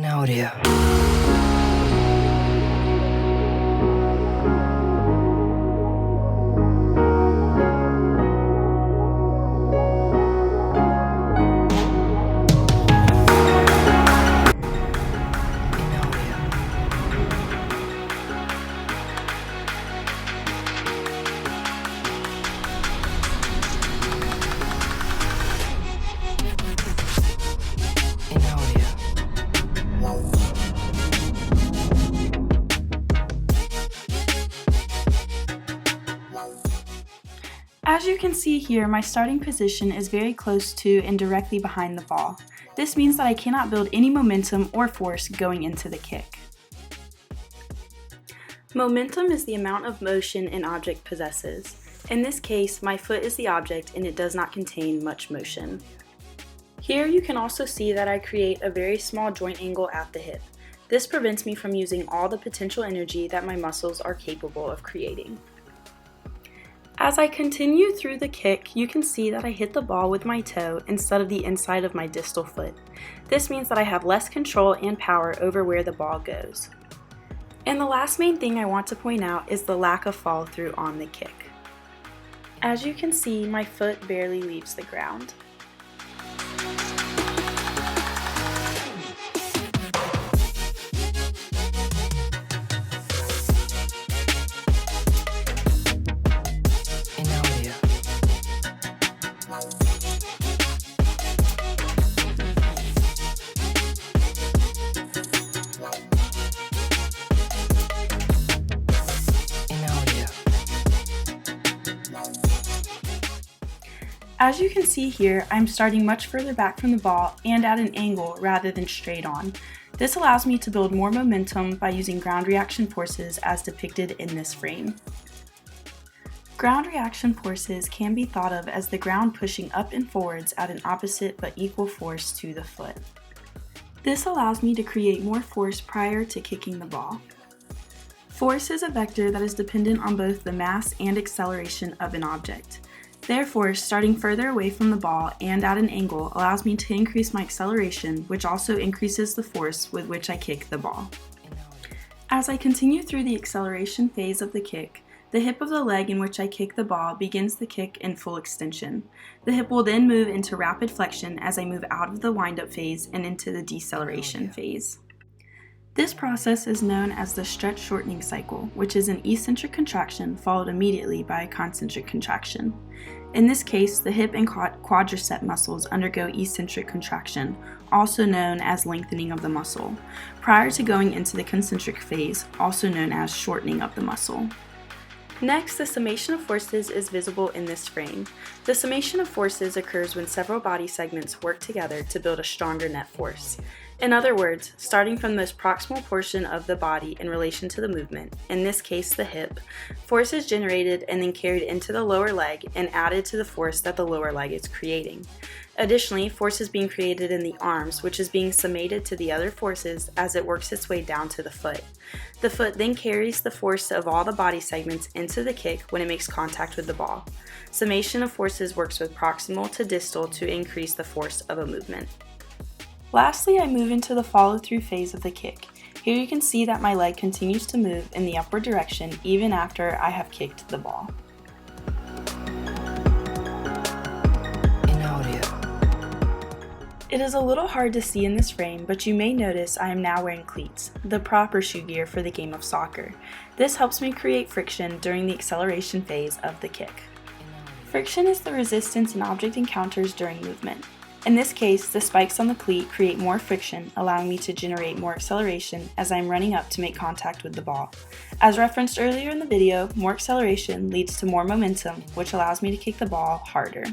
audio. As you can see here, my starting position is very close to and directly behind the ball. This means that I cannot build any momentum or force going into the kick. Momentum is the amount of motion an object possesses. In this case, my foot is the object and it does not contain much motion. Here you can also see that I create a very small joint angle at the hip. This prevents me from using all the potential energy that my muscles are capable of creating. As I continue through the kick, you can see that I hit the ball with my toe instead of the inside of my distal foot. This means that I have less control and power over where the ball goes. And the last main thing I want to point out is the lack of follow through on the kick. As you can see, my foot barely leaves the ground. As you can see here, I'm starting much further back from the ball and at an angle rather than straight on. This allows me to build more momentum by using ground reaction forces as depicted in this frame. Ground reaction forces can be thought of as the ground pushing up and forwards at an opposite but equal force to the foot. This allows me to create more force prior to kicking the ball. Force is a vector that is dependent on both the mass and acceleration of an object. Therefore, starting further away from the ball and at an angle allows me to increase my acceleration, which also increases the force with which I kick the ball. As I continue through the acceleration phase of the kick, the hip of the leg in which I kick the ball begins the kick in full extension. The hip will then move into rapid flexion as I move out of the wind-up phase and into the deceleration phase. This process is known as the stretch shortening cycle, which is an eccentric contraction followed immediately by a concentric contraction. In this case, the hip and quadricep muscles undergo eccentric contraction, also known as lengthening of the muscle, prior to going into the concentric phase, also known as shortening of the muscle. Next, the summation of forces is visible in this frame. The summation of forces occurs when several body segments work together to build a stronger net force. In other words, starting from the most proximal portion of the body in relation to the movement, in this case the hip, force is generated and then carried into the lower leg and added to the force that the lower leg is creating. Additionally, force is being created in the arms, which is being summated to the other forces as it works its way down to the foot. The foot then carries the force of all the body segments into the kick when it makes contact with the ball. Summation of forces works with proximal to distal to increase the force of a movement. Lastly, I move into the follow-through phase of the kick. Here you can see that my leg continues to move in the upward direction even after I have kicked the ball. It is a little hard to see in this frame, but you may notice I am now wearing cleats, the proper shoe gear for the game of soccer. This helps me create friction during the acceleration phase of the kick. Friction is the resistance an object encounters during movement. In this case, the spikes on the cleat create more friction, allowing me to generate more acceleration as I am running up to make contact with the ball. As referenced earlier in the video, more acceleration leads to more momentum, which allows me to kick the ball harder.